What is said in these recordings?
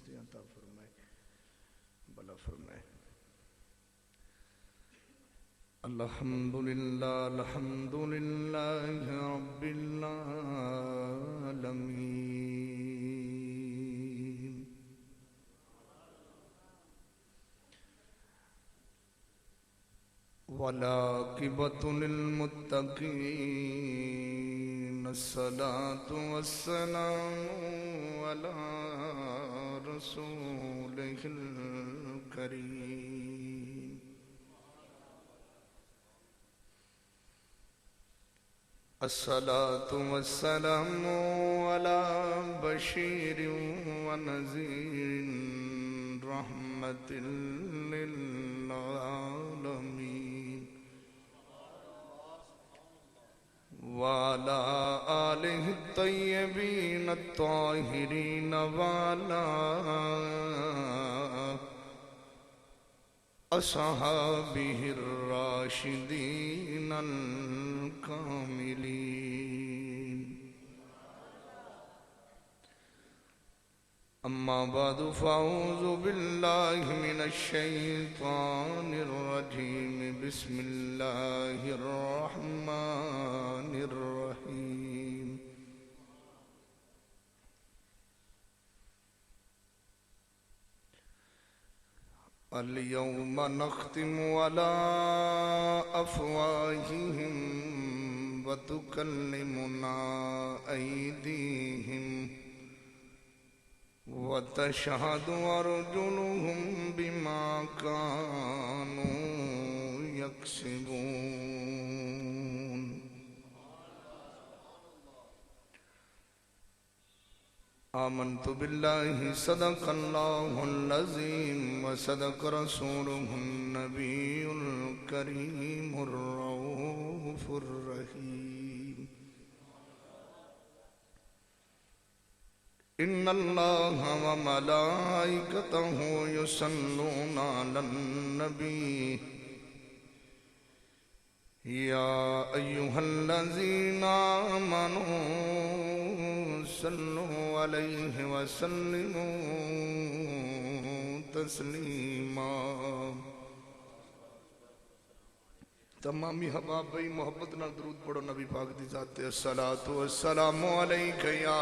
درستی عطا فرمائے بلا فرمائے الحمدللہ رب العالمین والعاقبۃ للمتقین الصلاۃ والسلام علی رسولہ الکریم الصلاۃ والسلام علی بشیر ونذیر رحمۃ للعالمین وعلى آلہ الطیبین الطاہرین وعلى اصحابہ الراشدین الکاملین اما بعد فاعوذ باللہ من الشیطان الرجیم بسم اللہ الرحمن الرحیم اليوم نختم على أفواههم وتكلمنا أيديهم وتشهد أرجلهم بما كانوا يكسبون آمنت بالله صدق الله العظيم وصدق رسوله النبي الكريم الرؤوف الرحيم إن الله وملائكته يصلون على النبي يا أيها الذين آمنوا صلوا عليه وسلموا تسلیما تمامی حباب بھئی محبت نہ درود پڑھو نبی پاک دی ذات الصلاۃ والسلام علیک یا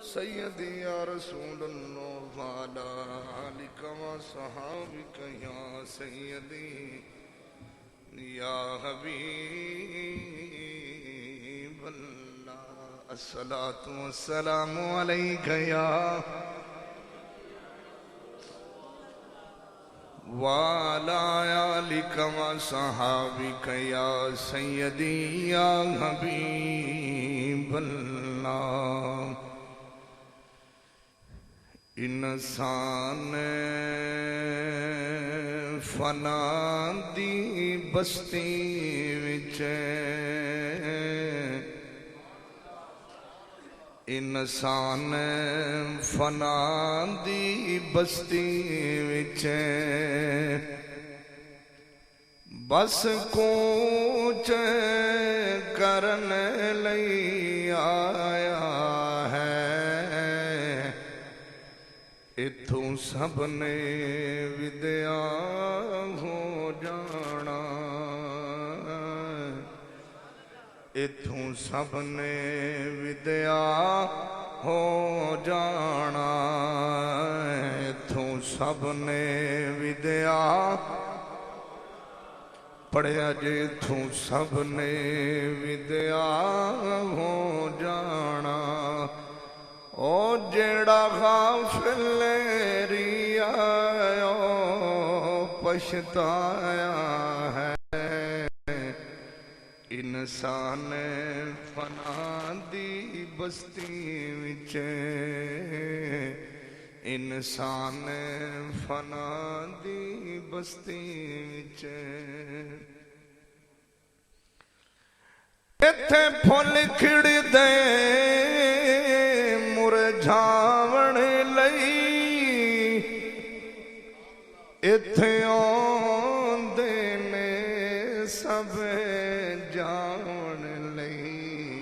سیدی یا رسول اللہ وعلی آلک وصحابک یا سیدی یا حبیب اللہ الصلاۃ والسلام علیک یا وعلی آلک وصحابک یا سیدی یا حبیب اللہ انسان فنا دی بستی وچ انسان فنا دی بستی وچ بس کوچ کرن لئی آیا ہے اتھوں سب نے ودیا ہو جانا اتھوں سب نے ودیا ہو جانا اتھوں سب نے ودیا پڑھیا جے اتھوں سب نے ودیا ہو جانا او جیڑا غافل ریا پچھتایا ہے انسان فنا دی بستی وچ انسان فنا دی بستی وچ ایتھے پھل کھڑ دے مرجھاون لئی ایتھے آندے نے سب جاون لئی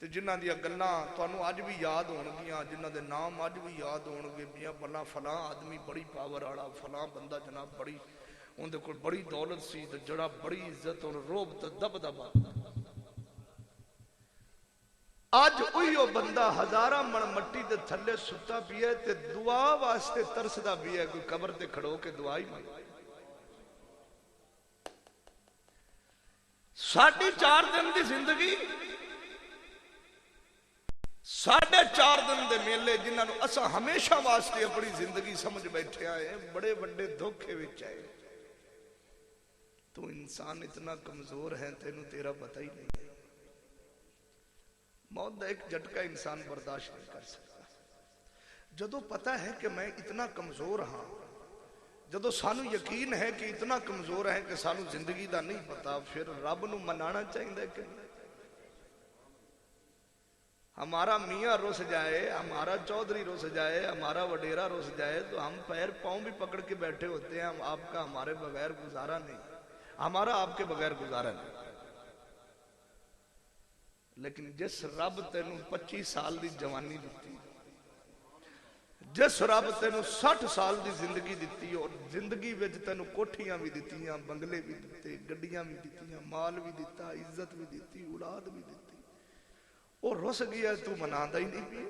تے جنہ دیا گلاں تانوں اج بھی یاد ہونگیاں، جنہ دے نام اج بھی یاد ہونگے، میاں بلا فلاں آدمی بڑی پاور والا، فلاں بندہ جناب بڑی ان دے کول بڑی دولت سی تے جڑا بڑی عزت اور روب تے دبدبا۔ آج اوہی بندہ ہزاراں من مٹی دے تھلے ستا پیا تے دعا واسطے ترسدا پیا، کوئی قبر تے کھڑو کے دعا ہی مانگ۔ 4.5 دن دی زندگی، 4.5 دن دے میلے جنہاں نو اساں ہمیشہ واسطے اپنی زندگی سمجھ بیٹھے آئے، بڑے بڑے دھوکے وچ آئے۔ تو انسان اتنا کمزور ہے تینوں تیرا پتہ ہی نہیں ہے۔ موت دا ایک جھٹکا انسان برداشت نہیں کر سکتا۔ جدو پتہ ہے کہ میں اتنا کمزور ہاں، جدو سانو یقین ہے کہ اتنا کمزور ہے کہ سانو زندگی دا نہیں پتا، پھر رب نو منانا چاہیے کہ ہمارا میاں رس جائے، ہمارا چودھری رس جائے، ہمارا وڈیرا رس جائے تو ہم پیر پاؤں بھی پکڑ کے بیٹھے ہوتے ہیں، ہم آپ کا ہمارے بغیر گزارا نہیں، ہمارا آپ کے بغیر گزارا نہیں۔ لیکن جس رب تینوں 25 سال دی جوانی دیتی، جس رب تینوں 60 سال دی زندگی دیتی اور زندگی وچ تینوں کوٹھیاں بھی دیتیاں، بنگلے بھی دیتے، گڈیاں بھی دیتیاں، مال بھی دیتا، عزت بھی دیتی، اولاد بھی دیتی، اور رس گیا تو منادا ہی نہیں پیا۔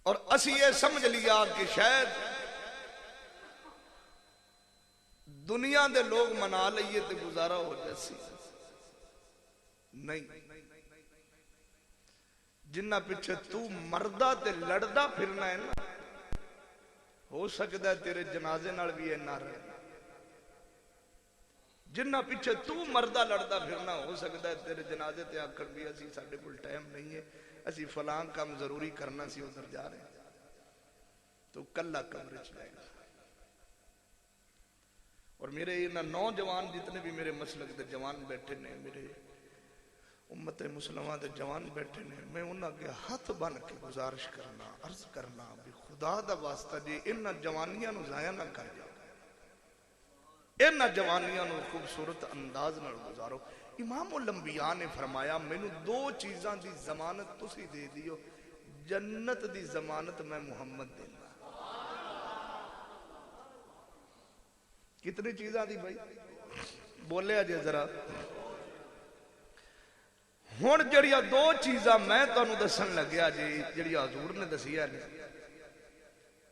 اور اسی یہ سمجھ لیا کہ شاید دنیا دے لوگ منا لئیے تے گزارا ہو جیسی نہیں۔ جنہ پیچھے تو مردہ تے لڑدہ پھرنا ہے نا، ہو سکتا ہے تیرے جنازے نال بھی اینا رہے۔ جنہ پیچھے تو مردہ لڑدہ پھرنا، ہو سکتا ہے تیرے جنازے تے آکر بھی اسی ساڑھے کل ٹائم نہیں ہے، اسی فلان کام ضروری کرنا سی ادھر جا رہے ہیں، تو کلہ کمرچ جائے گا۔ اور میرے یہ نوجوان جتنے بھی میرے مسلک دے جوان بیٹھے نے، میرے امت مسلمہ دے جوان بیٹھے نے، میں انہاں کے ہاتھ بن کے گزارش کرنا، عرض کرنا بھی خدا دا واسطہ جی انہاں جوانیاں نو ضائع نہ کر جاؤ، انہاں جوانیاں نو خوبصورت انداز نال گزارو۔ امام الانبیاء نے فرمایا مینوں 2 چیزاں دی ضمانت تسی دے دیو، جنت دی ضمانت میں محمد دینا۔ کتنی چیزاں دی بھائی بولے آجے ذرا۔ ہون جڑیا 2 چیزاں میں تانوں دسن لگیا جی، جڑیا حضور نے دسیا نے،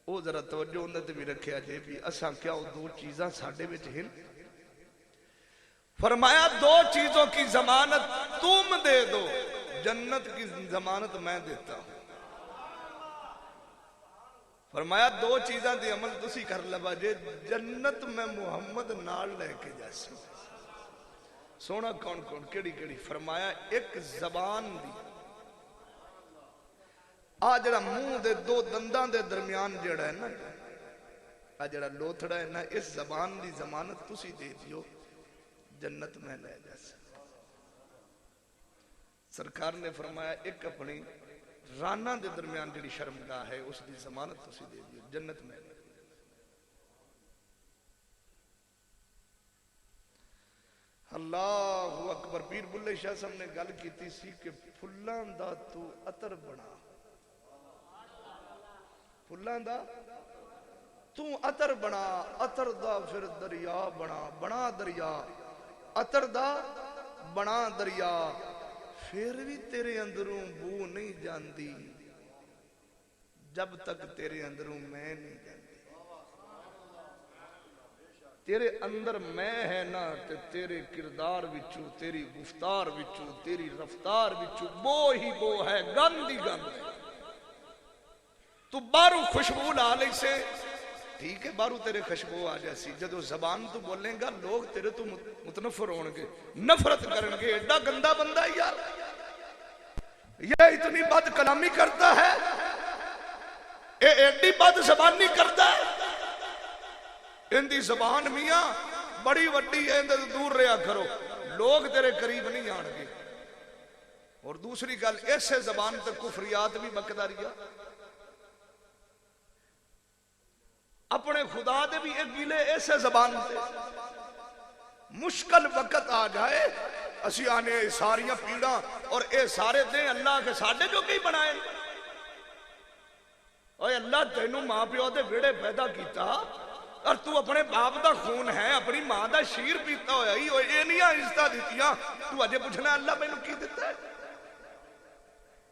او ذرا توجہ اندر تے بھی رکھیا جی بھی اساں کیا وہ 2 چیزاں ساڑھے وچ ہیں۔ فرمایا 2 چیزوں کی ضمانت تم دے دو، جنت کی ضمانت میں دیتا ہوں۔ فرمایا 2 چیزاں دی عمل تسی کر لبا جے، جنت میں محمد نال لے کے جیسے۔ سونا کون کون کیڑی کیڑی؟ فرمایا ایک زبان دی، جڑا منہ دے 2 دنداں دے درمیان جڑا ہے نا، جڑا لوتھڑا ہے نا، اس زبان دی ضمانت تسی دے دیو، جنت میں لے جیسے۔ سرکار نے فرمایا ایک اپنی رانہ دے درمیان جڑی شرمگاہ ہے اس دی ضمانت تسی دے دیو، جنت میں لے۔ اللہ اکبر۔ پیر بلے شاہ صاحب نے گل کیتی سی کہ پھلاں دا تو عطر بنا، پھلاں دا تو عطر بنا، عطر دا پھر دریا بنا، بنا دریا، عطر دا بنا دریا، پھر بھی تیرے اندروں بو نہیں جاندی جب تک تیرے اندروں میں نہیں جاندی۔ تیرے اندر میں ہے نا تے تیرے کردار وچوں، تیری گفتار وچوں، تیری رفتار وچوں بو ہی بو ہے، گند ہی گند ہے۔ تو بارو خوشبو لا لے سے ٹھیک ہے، بارو تیرے خوشبو آ جیسی، جدو زبان تو بولیں گا لوگ تیرے تو متنفر ہونگے، نفرت کرنگے، ایڈا گندہ بندہ یار، یہ اتنی بد کلامی کرتا ہے، یہ ایڈی بد زبانی کرتا ہے۔ ان دی زبان میاں بڑی وڈی ہے، اندر دور رہا کرو، لوگ تیرے قریب نہیں آنگے۔ اور دوسری گل، ایسے زبان تک کفریات بھی بکدا رہیا، اپنے خدا دے بھی ایک گلے ایسے زبان تے، مشکل وقت آ جائے اسی آنے ساریاں پیڑاں اور اے سارے دیں اللہ کے ساڑھے جو کئی بنائے. اوہ اللہ تینوں ماں پیو دے ویڑے پیدا کیتا اور تو اپنے باپ دا خون ہے اپنی ماں دا شیر پیتا ہویا ہی اوہ اے نہیں عزتہ دیتیاں تو اجے پوچھنا اللہ میں نے کی دیتا ہے.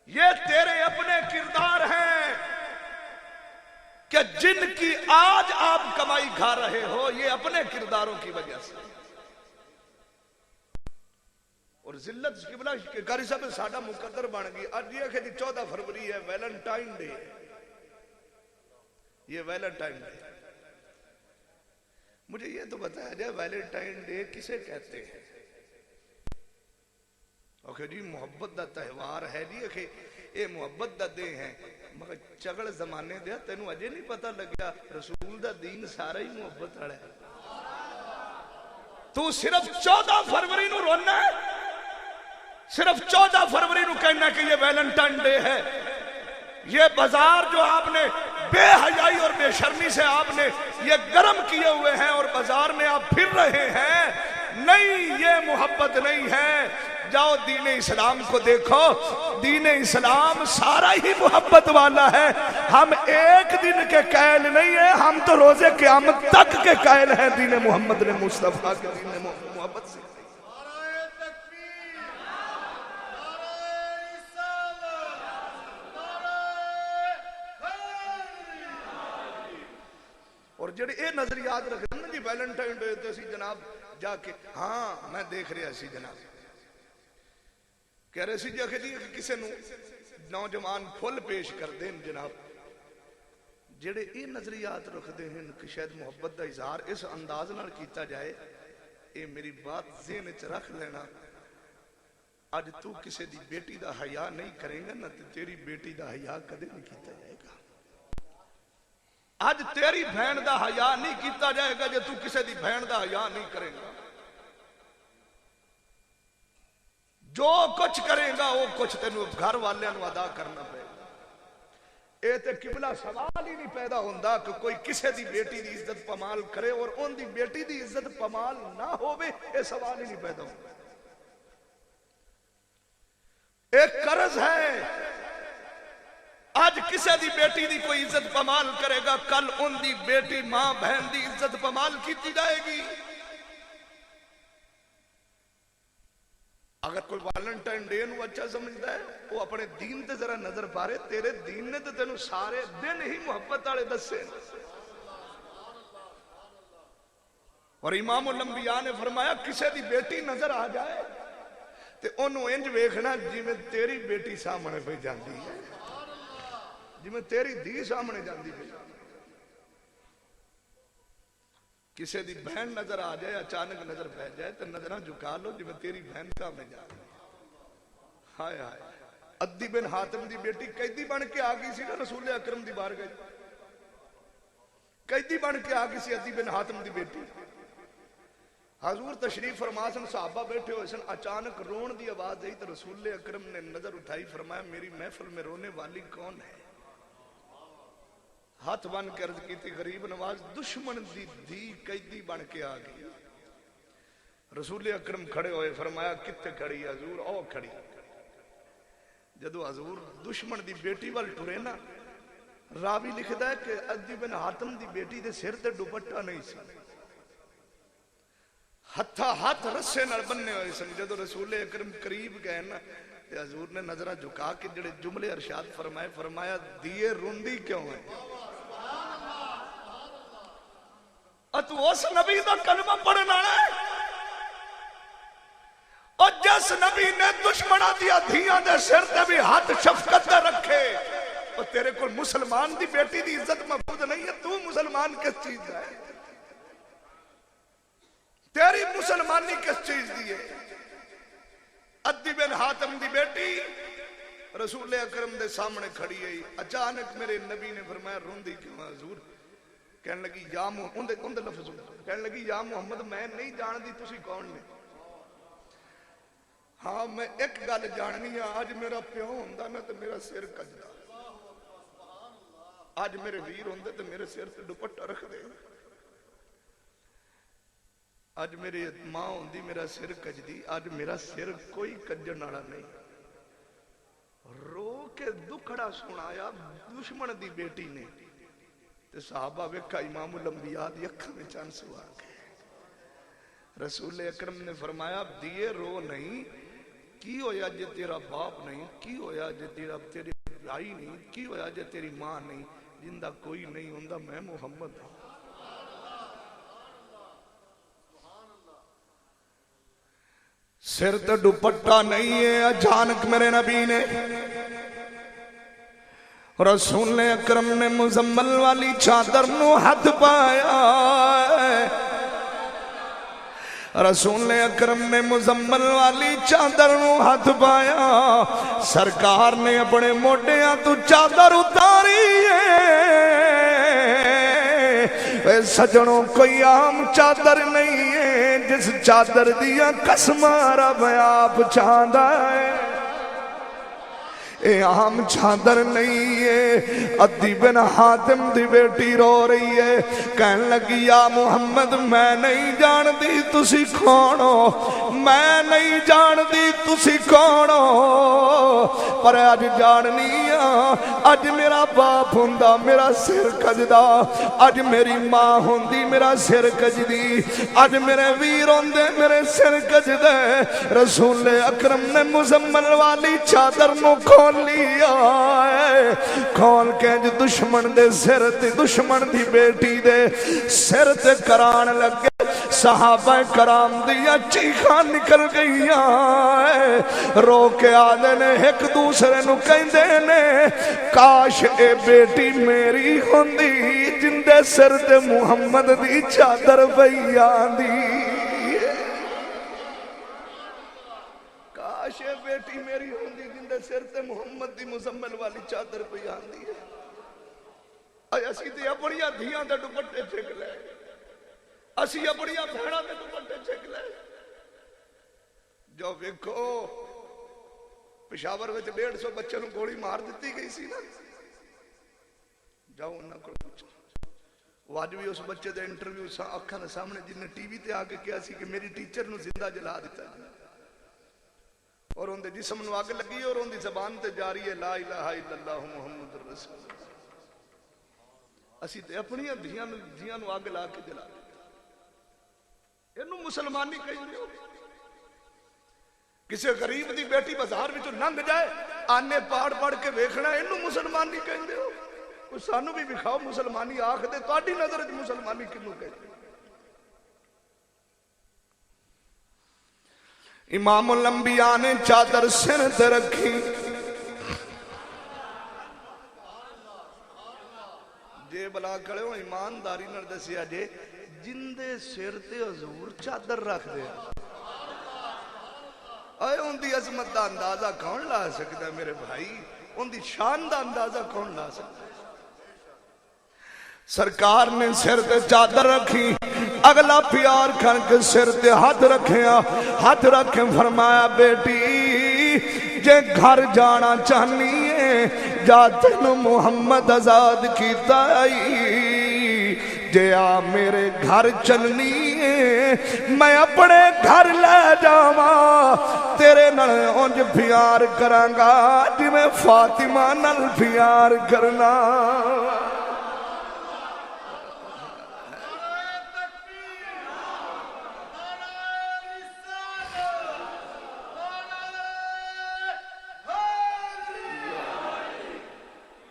یہ تیرے اپنے کردار ہیں کہ جن کی آج آپ کمائی کھا رہے ہو یہ اپنے کرداروں کی وجہ سے. اور ذلت قبلہ کے قاری صاحب ساڑھا مقدر بن گئی. آج یہ کہ 14 فروری ہے ویلنٹائن ڈے. یہ ویلنٹائن ڈے مجھے یہ تو بتایا جائے ویلنٹائن ڈے کسے کہتے ہیں؟ اوکے جی محبت دا تہوار ہے جی کہ اے محبت دا دے ہیں مگر چگڑ زمانے دیا تینوں اجے نہیں پتہ لگیا رسول دا دین سارا ہی محبت رہا ہے. تو صرف 14 فروری نو رونا ہے صرف 14 فروری نو کہنا کہ یہ ویلنٹائن ڈے ہے. یہ بازار جو آپ نے بے حیائی اور بے شرمی سے آپ نے یہ گرم کیے ہوئے ہیں اور بازار میں آپ پھر رہے ہیں نہیں یہ محبت نہیں ہے. جاؤ دین اسلام کو دیکھو دین اسلام سارا ہی محبت والا ہے. ہم ایک دن کے قائل نہیں ہیں ہم تو روز قیامت تک کے قائل ہیں دین محمد نے مصطفیٰ کے دین محبت سے. اور جڑے اے نظریات رکھ رہے ہیں جی ویلنٹائن ڈے تے سی جناب جا کے ہاں میں دیکھ رہا سی جناب کہہ رہے سی جا کے کسے نو نوجوان پھول پیش کر دیں جناب جڑے اے نظریات رکھ دے ہیں کہ شاید محبت دا اظہار اس انداز نال کیتا جائے. اے میری بات ذہن وچ رکھ لینا اج تو کسے دی بیٹی دا حیا نہیں کرے گا نہ تیری بیٹی دا حیا کدے نہیں کیتا جائے گا. آج تیری بہن دا حیا نہیں کیتا جائے گا جے تو کسے دی بہن دا حیا نہیں کرے گا. جو کچھ کرے گا وہ کچھ تینوں گھر والے نو ادا کرنا پڑے گا. اے تے قبلہ سوال ہی نہیں پیدا ہوندا کہ کوئی کسے دی بیٹی دی عزت پامال کرے اور ان دی بیٹی دی عزت پامال نہ ہووے. اے سوال ہی نہیں پیدا ہوندا. ایک قرض ہے آج کسے دی بیٹی دی کوئی عزت پامال کرے گا کل ان دی بیٹی ماں بہن دی عزت پامال کیتی جائے گی. اگر کوئی ویلنٹائن ڈے نو اچھا سمجھتا ہے وہ اپنے دین تے ذرا نظر پارے تیرے دین نے تے تینوں سارے دن ہی محبت والے دسے. اور امام الانبیاء نے فرمایا کسے دی بیٹی نظر آ جائے تے انہوں انج ویکھنا جی میں تیری بیٹی سامنے پہ جاندی ہے جی میں تیری دی سامنے جاندی پہ. کسے دی بہن نظر آ جائے اچانک نظر پہ جائے تو نظرہ جھکا لو جی میں تیری بہن سامنے جا رہا. ہائے ہائے عدی بن حاتم دی بیٹی قیدی بن کے آگئی سی نا رسول اکرم دی بار گئی قیدی بن کے آگئی سی عدی بن حاتم دی بیٹی. حضور تشریف فرما سن صحابہ بیٹھے ہوئے سن اچانک رون دی آواز آئی تو رسول اکرم نے نظر اٹھائی فرمایا میری محفل میں رونے والی کون ہے؟ ہاتھ بن کے عرض کی تھی غریب نواز دشمن دی دھی قیدی بن کے آگئی. رسول اکرم کھڑے ہوئے فرمایا کتے کھڑی حضور او کھڑی. جدو حضور دشمن دی بیٹی وال ٹرے نا راوی لکھدا ہے کہ عدی بن حاتم دی بیٹی دے سر تے دوپٹہ نہیں سی ہتھا ہاتھ رسے نال بننے ہوئے سن. جدو رسول اکرم قریب گئے نا تے حضور نے نظرہ جھکا کے جڑے جملے ارشاد فرمائے فرمایا دیے روندی کیوں ہے؟ تو اس نبی دا کلمہ پڑھنا ہے اور جس نبی نے دشمنہ دیا دھیاں دے سر تے بھی ہاتھ شفقت دے رکھے اور تیرے کو مسلمان دی بیٹی دی عزت محفوظ نہیں ہے. تو مسلمان کس چیز ہے؟ تیری مسلمانی کس چیز دی ہے؟ عدی بن حاتم دی بیٹی رسول اکرم دے سامنے کھڑی ہے. اچانک میرے نبی نے فرمایا روندی کیوں حضور؟ کہنے لگی یا محمد اندر لفظ کہنے لگی یا محمد میں نہیں جان دی تسی کون نے؟ ہاں میں ایک گل جاننی ہے آج میرا پیو ہوندا نا تے میرا سر کجدا آج میرے ویر ہوندے تے میرے سر تے دوپٹہ رکھ دے. اج میری ماں ہوندی میرا سر کجدی، اج میرا سر کوئی کجن والا نہیں. رو کے دکھڑا سنایا دشمن دی بیٹی نے تے صحابہ ویکھا امام الانبیاء دی اکھاں وچ آنسو آ گئے. رسول اکرم نے فرمایا دیے رو نہیں، کی ہویا جے تیرا باپ نہیں، کی ہویا جے تیری بھائی نہیں، کی ہویا جے تیری ماں نہیں، جندہ کوئی نہیں ہوندا میں محمد ہوں. سر تے دوپٹہ نہیں ہے. اچانک میرے نبی نے رسول اکرم نے مزمل والی چادر نو ہاتھ پایا. رسول اکرم نے مزمل والی چادر نو ہاتھ پایا. سرکار نے اپنے موڈیاں تو چادر اتاری ہے. سجنوں کوئی عام چادر نہیں ہے جس چادر دیا قسماں رب آپ چاہتا ہے. اے عام چادر نہیں ہے. عدی بن حاتم دی بیٹی رو رہی ہے، کہنے لگی یا محمد میں نہیں جان دی تسی کون ہو، میں نہیں جان دی تسی کون ہو، پر اج جاننی اج میرا باپ ہوندا میرا سر کجدا، اج میری ماں ہوندی میرا سر کجدی، اج میرے ویر ہوندے میرے سر کجدے. رسول اکرم نے مزمل والی چادر نو کھول لیا ہے. کھول کے دشمن دے سر تے دشمن دی بیٹی دے سر تے کران لگے. صحابہ کرام دیا چیخاں نکل گئیاں. رو کے آدھے نے ایک دوسرے نو کہندے نے کاش اے بیٹی میری ہوندی جندے سر تے محمد دی چادر پئیاں دی. کاش اے بیٹی میری ہوندی جندے سر تے محمد دی مزمل والی چادر پئیاں دی. اے اسی تے اپنیاں دھیاں دے دوپٹے چھک لے، اسی اپنیاں بھیڑاں دے دوپٹے چھک لے. جو ویکھو پشاور وچ 150 بچے نوں گولی مار دتی گئی سی نا، جاؤ انہاں کول پوچھو. وہ اج بھی اس بچے دے انٹرویو اکھاں دے سامنے جن نے ٹی وی تے آ کے کہا سی کہ میری ٹیچر نوں زندہ جلا دتا اور ان دے جسم نوں اگ لگی اور ان دی زبان تے جاری ہے لا الہ الا اللہ محمد رسول اللہ. اسی تے اپنی دھیاں نوں اگ لا کے جلا دتا. اینوں مسلمانی کہندے ہو؟ کسی غریب دی بیٹی بازار وچوں لنگ جائے آنے پاڑ پڑھ کے ویکھنا اینوں مسلمانی کہندے ہو؟ کوئی سانوں بھی وکھاؤ مسلمانی آکھ دے تہاڈی نظر وچ مسلمانی کینوں کہندے؟ امام الانبیاء نے چادر سر تے رکھی. جے بلا کھڑے ہو ایمانداری نال دسیا جے جندے سر تے حضور چادر رکھ دے اے ان دی عظمت دا اندازہ کون لا سکتا ہے میرے بھائی؟ ان دی شان دا اندازہ کون لا سکتا ہے؟ سرکار نے سر تے چادر رکھی. اگلا پیار کر کے سر تے ہاتھ رکھیا. ہاتھ رکھے فرمایا بیٹی جے گھر جانا چاہنی ہے جا تینوں محمد آزاد کیتا آئی. جے آ میرے گھر چلنی ہے میں اپنے گھر لے جاواں تیرے نال اونج پیار کرانگا جی میں فاطمہ نال پیار کرنا.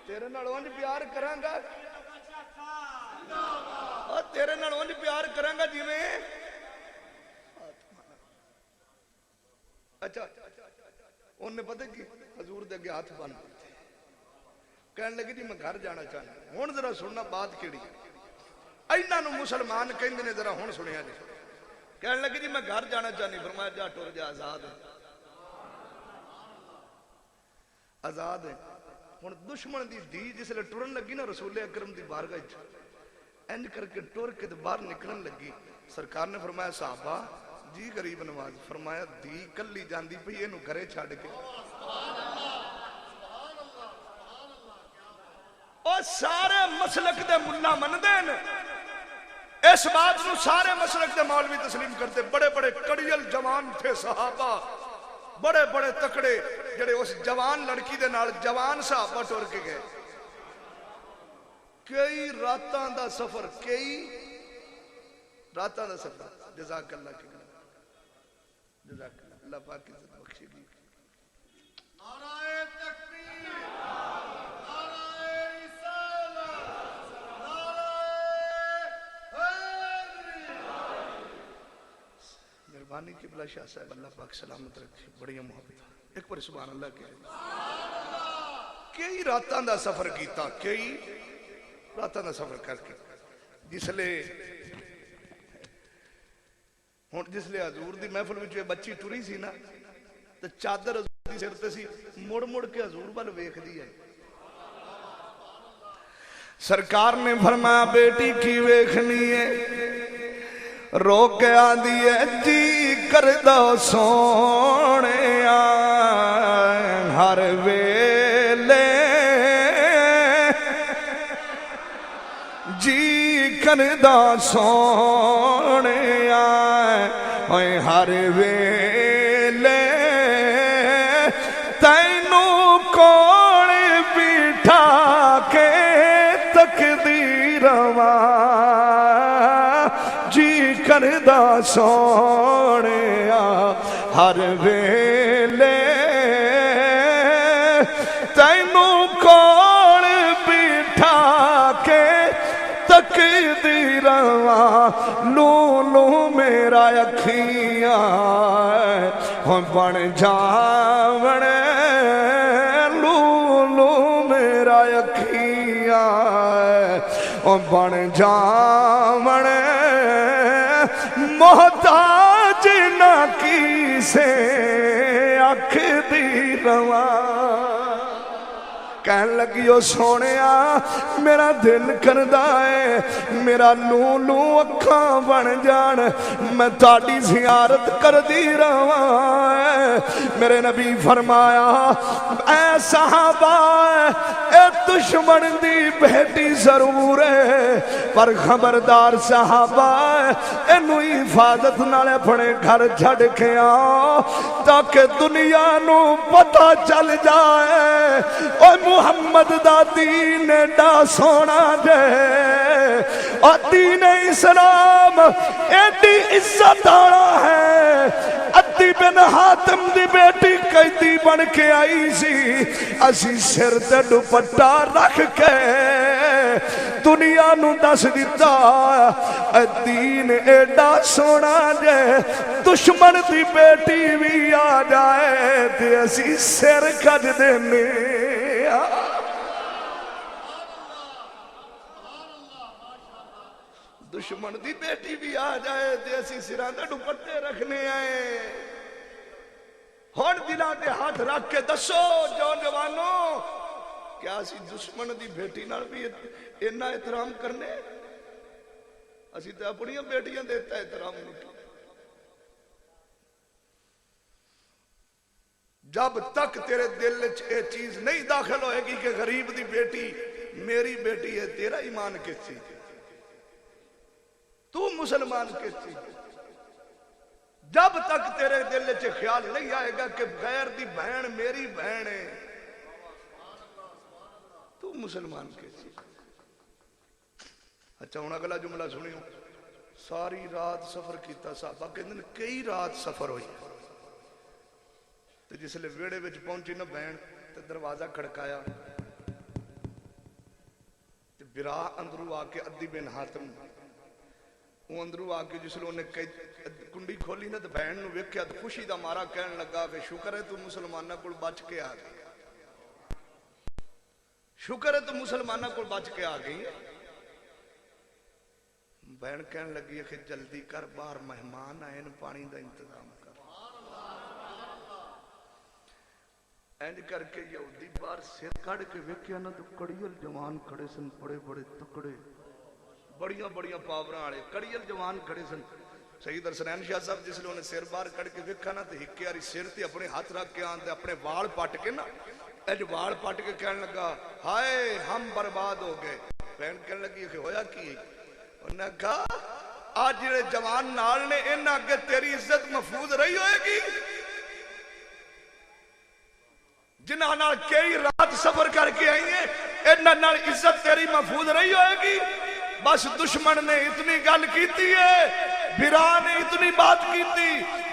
تیرے نال اونج پیار کرانگا تیرے نال اونج پیار کرانگا جی میں. اچھا انہوں نے پتہ کی حضور دے اگے ہاتھ بن کہنے لگے جی میں گھر جانا چاہنا. ہن ذرا سننا بات کیڑی ایناں نوں مسلمان کہندے نے ذرا ہن سنیا جی. کہنے لگے جی میں گھر جانا چاہنی. فرمایا جا ٹر جا آزاد ہے آزاد ہے. ہن دشمن دی دھی جس لے ٹرن لگی نا رسول اکرم دی بارگاہ انج کر کے ٹر کے باہر نکلن لگی. سرکار نے فرمایا صحابہ جی غریب نواز. فرمایا دھی کلی جاندی پئی اینوں گھرے چھڈ کے. او سارے مسلک دے ملا مندے نے اس بات نو سارے مسلک کے مولوی تسلیم کرتے. بڑے بڑے کڑیل جوان تھے صحابہ، بڑے بڑے تکڑے، جڑے اس جوان لڑکی دے نال جوان صحابہ ٹر کے گئے. کئی راتاں دا سفر، کئی راتاں دا سفر. جزاک اللہ کی جزاک اللہ، اللہ پاک کی عزت بخشے گی. نعرہ تکبیر، نعرہ رسالت، نعرہ حیدری. مہربانی قبلہ شاہ صاحب، اللہ پاک سلامت رکھے. بڑی محبت. ایک پر سبحان اللہ کہے. کئی راتاں دا سفر کیتا، کئی راتاں دا سفر کر کے جس لئے حضور دی محفل وچ بچی ٹری سی نا، تو چادر حضور دی سر تے سی، مڑ مڑ کے حضور ول ویکھ دی ہے. سرکار نے فرمایا بیٹی کی ویکھنی ہے؟ رو کے آندی ہے جی کردہ سونے ہر ویلے، جی کردہ سونے ہر ویلے، تینوں کون بٹھا کے تقدیرواں، جی کردہ سونے ہر ویلے، تینوں کون بٹھا کے تقدیرواں. لوں لوں میرا اکھیاں بن جاون، لوں لوں میرا اکھیاں بن جاون، محتاج نہ کسے اکھ دی رواں. کہن لگی او سونیا میرا دل کردہ ہے میرا لوں لوں اکھاں بن جان، میں تاڑی زیارت کر دی رواں. میرے نبی فرمایا اے صحابہ اے دشمن دی بیٹی ضرور ہے، پر خبردار صحابہ اینو حفاظت نال اپنے گھر چھڑ کے آؤ تاکہ دنیا نو پتہ چل جائے اوے محمد دا دین ایڈا سونا جے، اور دین اسلام ایڈی عزت آنا ہے. عدی بن حاتم دی بیٹی قیدی بن کے آئی سی، اسی سر تے دوپٹہ رکھ کے دنیا نو دس دیتا دین ایڈا سونا جے، دشمن دی بیٹی بھی آ جائے تے اسی سر کج دینے. دشمن دی بیٹی بھی آ جائے تے اسی سراں دے دوپٹے رکھنے آئے. ہن دلاں تے ہاتھ رکھ کے دسو جوانوں، کیا اسی دشمن دی بیٹی نال بھی اتنا احترام کرنے؟ اسی تے اپنی بیٹیاں دیتا احترام نہیں. جب تک تیرے دل وچ یہ چیز نہیں داخل ہوئے گی کہ غریب دی بیٹی میری بیٹی ہے، تیرا ایمان کس چیز؟ تو مسلمان کس چیز؟ جب تک تیرے دل وچ خیال نہیں آئے گا کہ غیر دی بہن میری بہن ہے، تو مسلمان کس چیز؟ اچھا ہن اگلا جملہ سنیو. ساری رات سفر کیتا صحابہ کہندے نے کئی رات سفر ہوئی. تو جس لئے ویڑے وچ پہنچی نا بہن تو دروازہ کھڑکایا، برا اندرو آ کے عدی بن حاتم وہ اندرو آ کے جس لئے انہیں کنڈی کھولی نا تو بہن نو ویکھیا تو خوشی دا مارا کہن لگا کہ شکر ہے تو مسلمانہ کو بچ کے آ گئی، شکر ہے تو مسلمانہ کو بچ کے آ گئی. بہن کہن لگی ہے کہ جلدی کر باہر مہمان آئے نا پانی دا انتظام کر. اینج کر کے یہودی بار سر کڑ کے ویکھیا نا تو کڑیل جوان کھڑے سن، بڑے بڑے تکڑے بڑیاں بڑیاں پاوراں والے کڑیل جوان کھڑے سن. سید حسنین شاہ صاحب جس لئے انہیں سر بار کڑ کے ویکھا نا تو ہکے آری سر تے اپنے ہاتھ رکھ کے آن تے اپنے وال پاٹ کے نا اینج وال پاٹ کے کہنے لگا ہائے ہم برباد ہو گئے. بہن کہنے لگی کہ ہویا کی؟ انہوں نے کہا آج جڑے جوان نال نے انہاں اگے تیری عزت محفوظ رہی ہوئے گی جنہاں نال کئی رات سفر کر کے آئی ہیں انہاں نال عزت تیری محفوظ رہی ہوئے گی بس دشمن نے اتنی گل کیتی ہے بھرا نے اتنی بات کیتی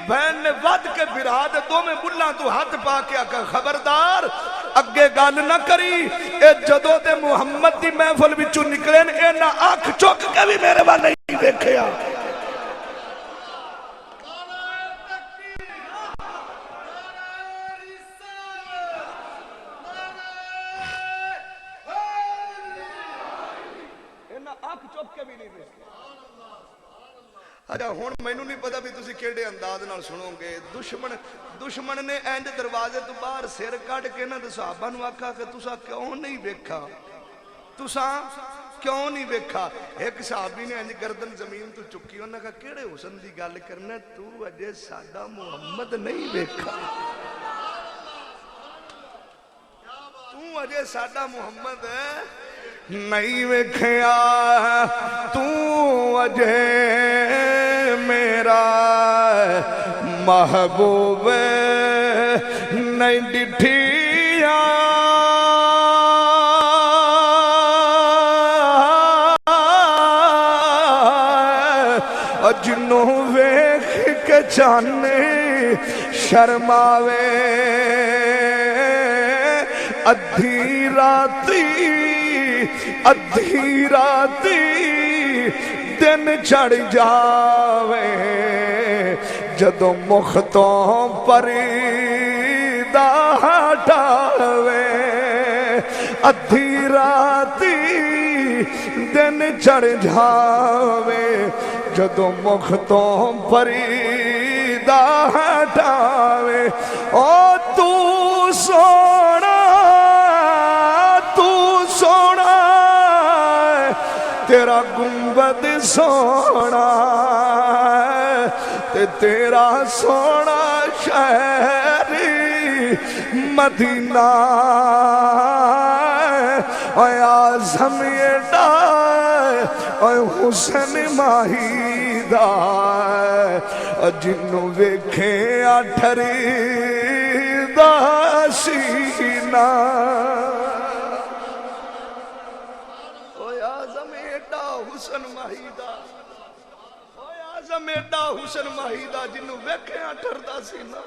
بہن نے ود کے بھرا دے دو میں بلّاں تو ہاتھ پا کے آکا خبردار اگے گل نہ کری اے جدو دے محمد دی محفل بچو نکلیں اے نہ آنکھ چوک کے بھی میرے بار نہیں دیکھیا اچھا ہون میں نہیں پتا بھی تسی کیڑے انداز نال سنو گے دشمن نے اینج دروازے تو باہر سر کٹ کے نہ صحابہ نو آکھا کہ تسا کیوں نہیں ویکھا تسا کیوں نہیں ویکھا ایک صحابی نے اینج گردن زمین تو چکی انہاں کہا کیڑے حسن دی گل کرنا تو اجے ساڈا محمد نہیں ویکھا تو اجے ساڈا محمد نہیں ویکھیا تو اجے میرا محبوب نہیں ڈٹھیا جنوں ویکھ کے چانے شرماوے ادھی راتی دن چڑھ جاوے جدوں مختوں پریدہ ہٹاوے ادھی راتی دن چڑھ جاوے جدوں مختوں پریدہ ہٹاوے او تو سونا تیرا گنبد سونا تے تیرا سونا شہری مدینہ اے آزم ایڈا اے حسن ماہی دا جنوں ویکھیں آٹھری دا سینہ حسن ماہیدہ اوے آزم ایڈا حسن ماہیدہ جنہوں ویکھیں ٹھردا سینہ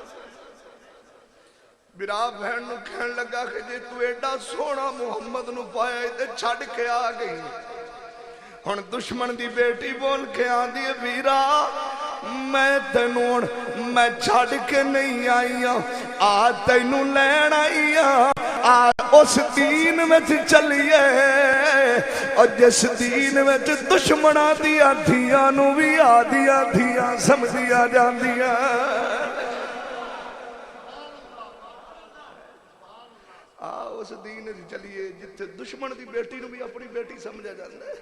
برا بہن نو کہن لگا کہ جے تو ایڈا سونا محمد نو پایا تے چھڑ کے آ گئی ہن دشمن دی بیٹی بول کے آندی ہے ویرا میں تینوں میں چھڑ کے نہیں آئی آ تینوں لین آئی آ اس دین میں چلیے اور جس دین میں دشمناں دیا دھیاں نو بھی آدیا دھیاں سمجھیا جاندیاں اس دین چلیے جتھے دشمن دی بیٹی نو بھی اپنی بیٹی سمجھا جاندہ ہے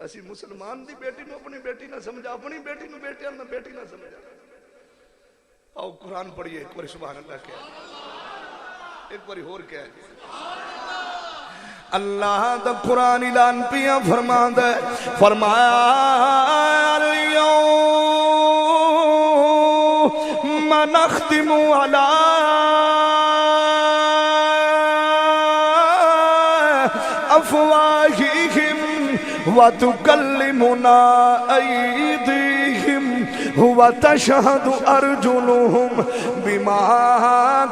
اسی مسلمان دی بیٹی نو اپنی بیٹی نہ سمجھا اپنی بیٹی نو بیٹی نہ سمجھا آؤ قرآن پڑھئے ایک بار سبحان اللہ کیا ایک بار ہور کیا ہے اللہ دا قرآن اعلان پیا فرماتا ہے فرمایا اليوم نختم علی افواہہم وتکلمنا ایدیہم وتشہد ارجلہم بما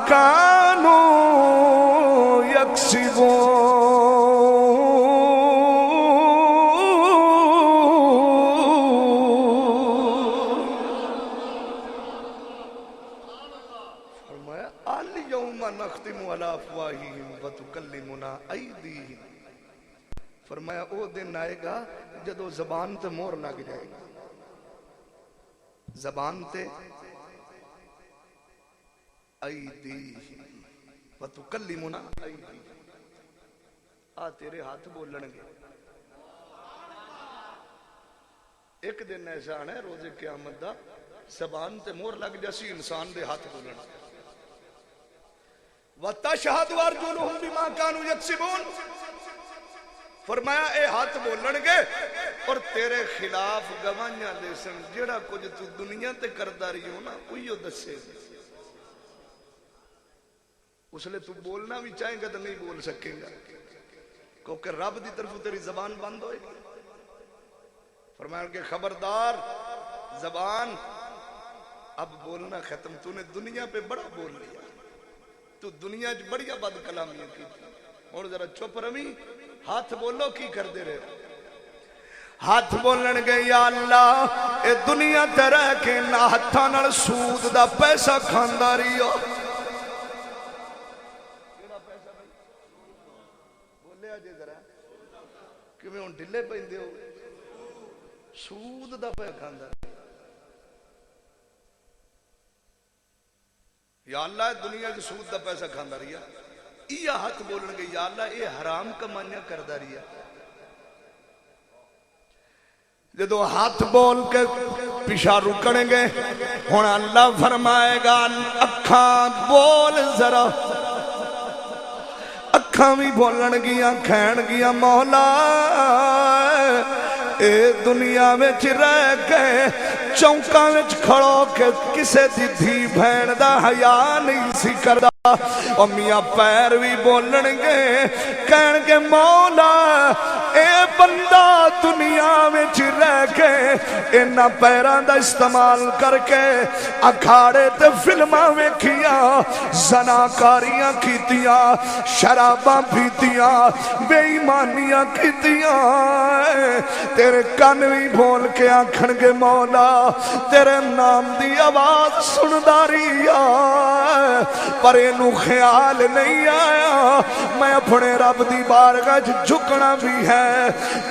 کانوا یکسبون فرمایا اليوم نختم علی افواہہم وتکلمنا ایدیہم فرمایا او دن آئے گا جدو زبان تے مور لگ جائے گا زبان تے ایدیہم وتکلمنا ایدیہم آ تیرے ہاتھ بولن گے ایک دن ایسا آنا ہے روز قیامت دا زبان تے مور لگ جیسی انسان دے ہاتھ بولن وَتَشْهَدُ أَرْجُلُهُمْ بِمَا كَانُوا يَكْسِبُونَ فرمایا اے ہاتھ بولن گے اور تیرے خلاف گواہیاں دے سن، جڑا کچھ تو دنیا تے کردا رہی ہو نا اوہی دسے. اس لئے تو بولنا بھی چاہیں گا تو نہیں بول سکے گا، کیونکہ رب دی طرف تیری زبان بند ہوئے گی. فرمایا کہ خبردار زبان اب بولنا ختم، تو نے دنیا پہ بڑا بول لیا، تو دنیا چ بڑی بد کلامیاں کی تھی، اور ذرا چپ روی. ہاتھ بولو کی کر دے رہے ہو؟ ہاتھ بولن گے یا اللہ اے دنیا تے رہ کے نہ ہتھاں نال سود دا پیسہ کھاندا رہی ہو. بولیا جے ذرا کیویں ہن ڈھلے پیندے ہو؟ سود دا پیسہ کھاندا یا اللہ دنیا کی سود دا پیسہ کھاندا رہی ہے. یہ ہاتھ بولن گے یا اللہ یہ حرام کمائیاں کردا رہی ہے. جدو ہاتھ بول کے پیچھا رکن گے ہن اللہ فرمائے گا اکھاں بول ذرا. اکھاں بھی بولن گیاں کھین گیاں مولا اے دنیا میں رہ کے چونکاں وچ کھڑو کے کسے دی دھی بھین دا حیا نہیں سی کردا. اور میاں پیر بھی بولن گے کہن گے مولا اے بندہ دنیا میں رہ کے انہاں پیران دا استعمال کر کے اکھاڑے تے فلماں ویکھیاں، زناکاریاں کیتیاں، شراباں پیتیاں، بے ایمانیاں کیتیاں. تیرے کان بھی بول کے آکھن گے مولا تیرے نام دی آواز سندا رہی ہے پر اینو خیال نہیں آیا میں اپنے رب دی بارگاہ جھکنا بھی ہے.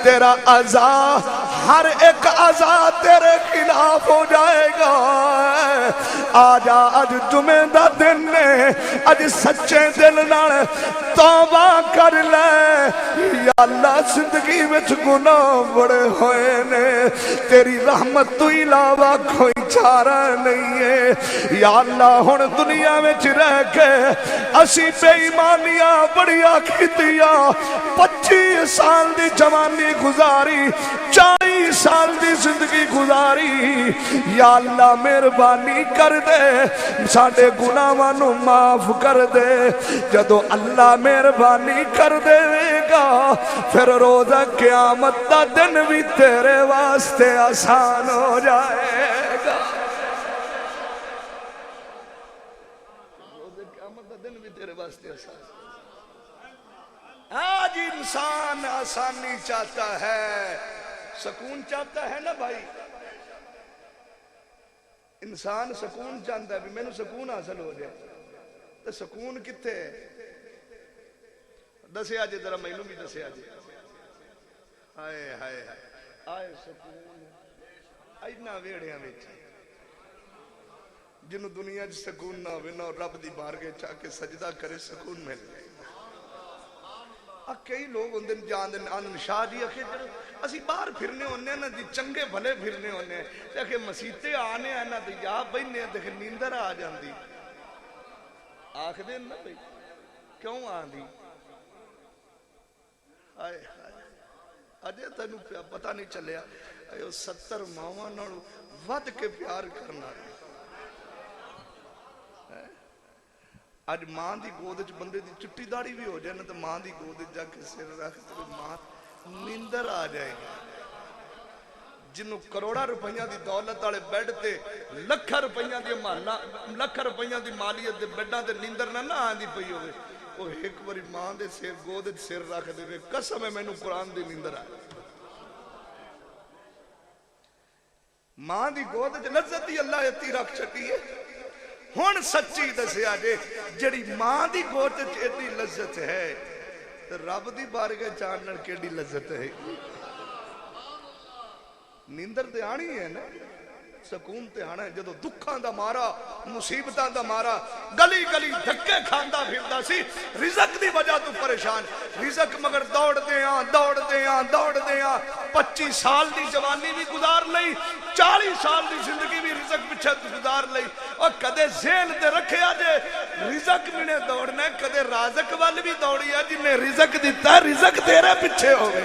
تیرا عزا ہر ایک عزا تیرے خلاف ہو جائے گا. آجا اج جمعہ دا دن نے اج سچے دل نال توبہ کر لے. یا اللہ زندگی وچ گناہ بڑے ہوئے نے تیری رحمت تو علاوہ کوئی چارہ نہیں ہے. یا اللہ ہن دنیا وچ رہ کے اسی بے ایمانیاں بڑیاں کیتیاں، 25 سال دی جوانی گزاری، 40 سال دی زندگی گزاری. یا اللہ مہربانی کر دے ساڈے گناہاں نو معاف کر دے. جدو اللہ مہربانی کر دے گا پھر روزہ قیامت دا دن بھی تیرے واسطے آسان ہو جائے گا. روزہ قیامت دا دن بھی تیرے واسطے آسان. آج انسان آسانی چاہتا ہے، سکون چاہتا ہے نا بھائی. انسان سکون چاہتا ہے بھی میں نے سکون حاصل ہو جائے. تو سکون کتے ہے؟ دسے آجے ذرا میں نے بھی دسے آجے. آئے ہائے آئے سکون اینا ویڑیاں ویچ جنہوں دنیا جی سکون نہ ہوئے نہ رب دی بارگاہ چاہ کے سجدہ کرے سکون مل گئے. کئی لوگ ان دن جان دن آنن شاہ جی اکھے اسی باہر پھرنے ہونے نا جی چنگے بھلے پھرنے ہونے اکھے مسیطے آنے ہیں نا دی یا بہنے دیکھے نیندر آ جان دی. آکھ دین نا بھئی کیوں آن دی؟ آئے اجے تینو پتہ نہیں چلیا 70 ماواں نال ود کے پیار کرنا. اج ماں دی گود وچ بندے دی چٹی داڑھی بھی ہو جائے نا تو ماں دی گود وچ جا کے سر رکھ تو ماں نیندر آ جائے گی. جنوں کروڑا روپیاں دی دولت والے بیڈ تے لکھاں روپیاں دی لکھاں روپیاں دی مالیت دے بیڈاں تے نیندر نہ آندی پئی ہوے وہ ایک باری ماں دے سر گود وچ سر رکھ دے قسم ہے مینوں قرآن دی نیندر آ. ماں دی گود وچ لذت ہی اللہ اتی رکھ چھٹی ہے. ہن سچی دسیا جے جڑی ماں دی گود وچ ایڈی لذت ہے تے رب دی بارگاہ جان نال کیڑی لذت ہے. نیندر تے آنی ہے نا. ਸਕੂਨ ਤੇ ਆਣਾ ਜਦੋਂ ਦੁੱਖਾਂ ਦਾ ਮਾਰਾ ਮੁਸੀਬਤਾਂ ਦਾ ਮਾਰਾ ਗਲੀ ਗਲੀ ਧੱਕੇ ਖਾਂਦਾ ਫਿਰਦਾ ਸੀ ਰਿਜ਼ਕ ਦੀ ਵਜ੍ਹਾ ਤੋਂ ਪਰੇਸ਼ਾਨ ਰਿਜ਼ਕ ਮਗਰ ਦੌੜਦੇ ਆ 25 ਸਾਲ ਦੀ ਜਵਾਨੀ ਵੀ ਗੁਜ਼ਾਰ ਲਈ 40 ਸਾਲ ਦੀ ਜ਼ਿੰਦਗੀ ਵੀ ਰਿਜ਼ਕ ਪਿੱਛੇ ਗੁਜ਼ਾਰ ਲਈ ਔਰ ਕਦੇ ਜ਼ੇਨ ਤੇ ਰੱਖਿਆ ਜੇ ਰਿਜ਼ਕ ਵੀ ਨੇ ਦੌੜਨਾ ਕਦੇ ਰਾਜ਼ਕ ਵੱਲ ਵੀ ਦੌੜੀ ਆ ਜਿਨੇ ਰਿਜ਼ਕ ਦਿੱਤਾ ਰਿਜ਼ਕ ਤੇਰੇ ਪਿੱਛੇ ਹੋਵੇ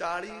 40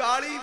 40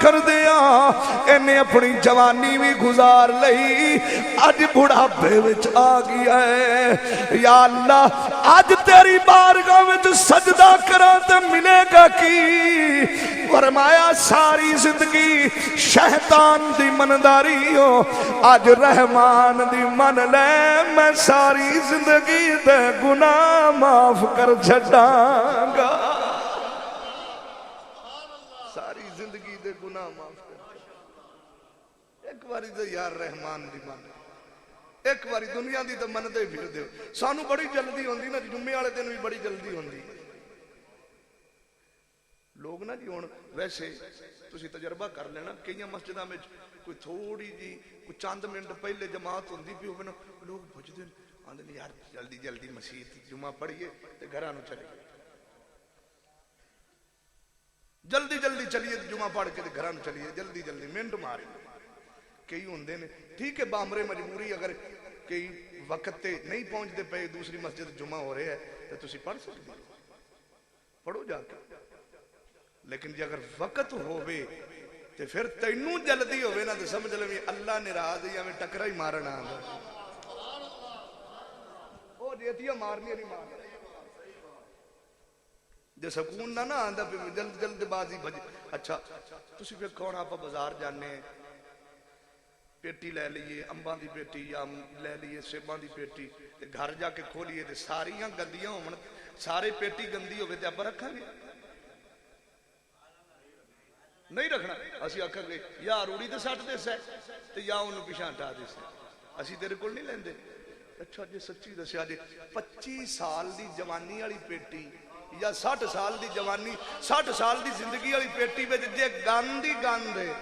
کر دیا انہیں اپنی جوانی بھی گزار لئی اج بڑھاپے وچ آ گیا ہے یا اللہ اج تیری بارگاہ وچ سجدہ کرا تے ملے گا کی فرمایا ساری زندگی شیطان دی منداری ہو اج رحمان دی من لے میں ساری زندگی دے گناہ معاف کر چھڈاں گا ساری زندگی دے گناہ معاف کر ایک باری تو یار رحمان دی من ایک باری دنیا دی تو من دے پھر دیو سانو بڑی جلدی ہوندی نا جمعے والے دن بھی بڑی جلدی ہوندی لوگ نا جی ہن ویسے تسی تجربہ کر لینا کئی مسجداں میں کوئی تھوڑی جی کوئی چند منٹ پہلے جماعت ہوندی پی ہوے نا لوگ پوچھدے آندے یار جلدی جلدی مسجد جمعہ پڑھیے تے گھراں نوں چلیے جلدی جلدی چلیے جمعہ پڑھ کے گھراں نوں چلیے جلدی جلدی منٹ مارے کئی ہوندے نے ٹھیک ہے بامرے مجبوری اگر کئی وقت تے نہیں پہنچتے پے دوسری مسجد جمعہ ہو رہے ہے تو تسی پڑھ سکتے پڑھو جا کے لیکن جی اگر وقت ہووے تے پھر تینوں جلدی ہووے نا تے سمجھ لے اللہ ناراض یا میں ٹکرا ہی مارنا آندا او جیتیاں مارنی نہیں مارنا جے سکون نہ آندا پھر جلد جلد بازی بھج اچھا تسی پھر کون آپ بازار جانے پیٹی لے لیے امباں دی پیٹی یا لے لیے سیباں دی پیٹی تے گھر جا کے کھولیے تے ساریاں گندیاں ہون سارے پیٹی گندی ہوے تے ابا رکھاں گے نہیں رکھنا اسی آکھاں گے یا روڑی تے سٹ دے سہے تے یا اونوں پیچھے ہٹا دے سہے اسی تیرے کول نہیں لیندے اچھا جی سچی دسیا جی 25 سال دی جوانی والی پیٹی یا 60 سال دی جوانی 60 سال دی زندگی والی پیٹی وچ جے گند ہی گند ہے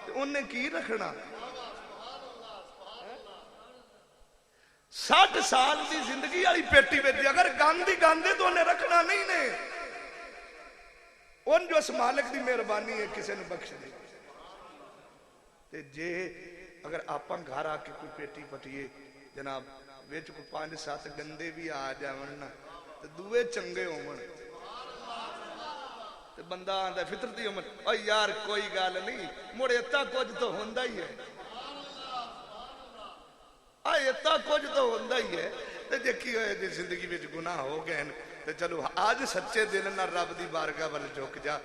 تے اونے کی رکھنا 60 سال دی زندگی والی پیٹی وچ اگر گند ہی گند ہے تو انہیں رکھنا نہیں نے ان جو اس مالک دی مہربانی ہے کسے نے بخش دے تے جے اگر آپاں گھر آ کے کوئی پیٹی پٹیے جناب وچ کو 5-7 گندے بھی آ جاون نا تے دوے چنگے ہون تے بندہ آندا فطرتی عمر او یار کوئی گل نہیں مڑ اتا کچھ تو ہوندا ہی ہے اتا کچھ تو ہوندا ہی ہے تے جے کی ہوئے جے زندگی وچ گناہ ہو گئے تے چلو آج سچے دل نال رب دی بارگاہ ول جھک جا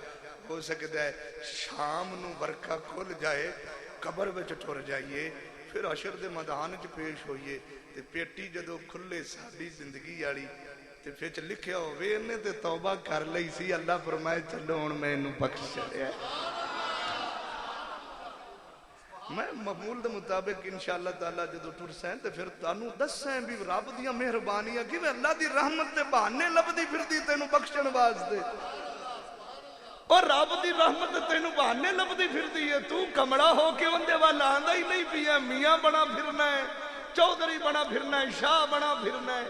ہو سکدا ہے شام نو برکھا کھل جائے قبر وچ ٹر جائیے پھر حشر دے میدان وچ پیش ہوئیے تے پیٹی جدوں کھلے ساڈی زندگی والی تے وچ لکھیا ہوے نے تے توبہ کر لئی سی اللہ فرمائے چلو ہن میں اینوں بخش چھڑیا میں معمول دے مطابق انشاءاللہ تعالی جدو ٹرسیں تے پھر تانوں دسیں بھی رب دیاں مہربانیاں کہ اللہ دی رحمت دے بہانے لبدی پھردی تینوں بخشن واسطے اور رب دی رحمت تینوں بہانے لبدی پھردی ہے تو کمڑا ہو کے اندے والا آندا ہی نہیں پیا میاں بنا پھرنا ہے چودھری بنا پھرنا ہے شاہ بنا پھرنا ہے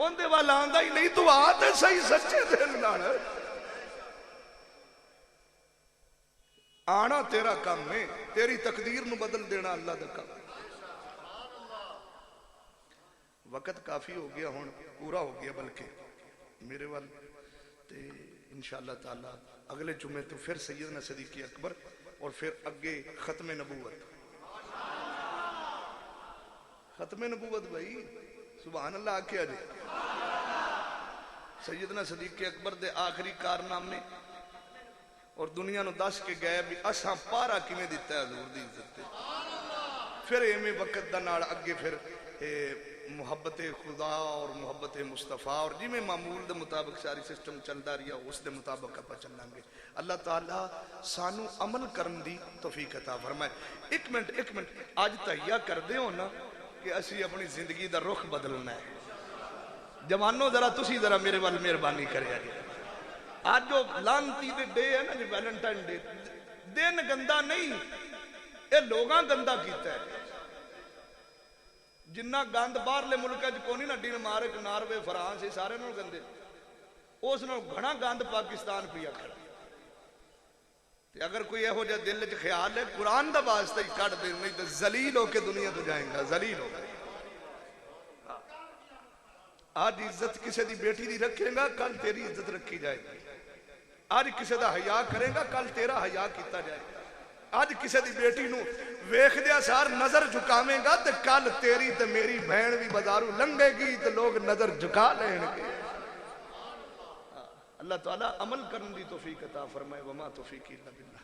اندے والا آندا ہی نہیں تو آ تے صحیح سچے دل نال آنا تیرا کام ہے تیری تقدیر نو بدل دینا اللہ دا کام وقت کافی ہو گیا ہون پورا ہو گیا بلکہ میرے وال تے انشاءاللہ تعالی اگلے جمعے تو پھر سیدنا صدیق اکبر اور پھر اگے ختم نبوت ختم نبوت بھائی سبحان اللہ آکھیا جی سیدنا صدیق اکبر دے آخری کارنامے اور دنیا نو دس کے گئے بھی اساں پارا کیویں دیتا ہے حضور دی عزت تے پھر ایویں وقت دا نال اگے پھر محبت خدا اور محبت مصطفیٰ اور جی میں معمول دے مطابق ساری سسٹم چلدا رہیا اس دے مطابق اپا چلاں گے اللہ تعالیٰ سانو عمل کرن دی توفیق عطا فرمائے ایک منٹ آج تہیا کر دے ہو نا کہ اسی اپنی زندگی دا رخ بدلنا ہے جوانوں ذرا تسی ذرا میرے وال مہربانی کریا جی آج جو لانتی دے ڈے ہے نا جی ویلنٹائن ڈے دن گندا نہیں اے لوگاں گندا کیتا ہے جنہ گند باہر لے ملکہ کونی نا ڈنمارک ناروے فرانس سارے نوں گندے اس نوں گھنا گند پاکستان پیا کھڑا تے اگر کوئی ایہو جا دل وچ خیال ہے قرآن دا واسطہ ہی کٹ دے نہیں تے ذلیل ہو کے دنیا تو جائیں گا ذلیل ہو کے آج عزت کسے دی بیٹی دی رکھے گا کل تیری عزت رکھی جائے گی آج کسے دا حیا کرے گا کل تیرا حیا کیتا جائے گا اج کسی دی بیٹی نو ویکھدیا سار نظر جھکاویں گا تے کل تیری تے میری بہن بھی بازاروں لنگے گی تے لوگ نظر جھکا لین گے. اللہ تعالیٰ عمل کرن دی توفیق عطا فرمائے. وما توفیقی الا باللہ.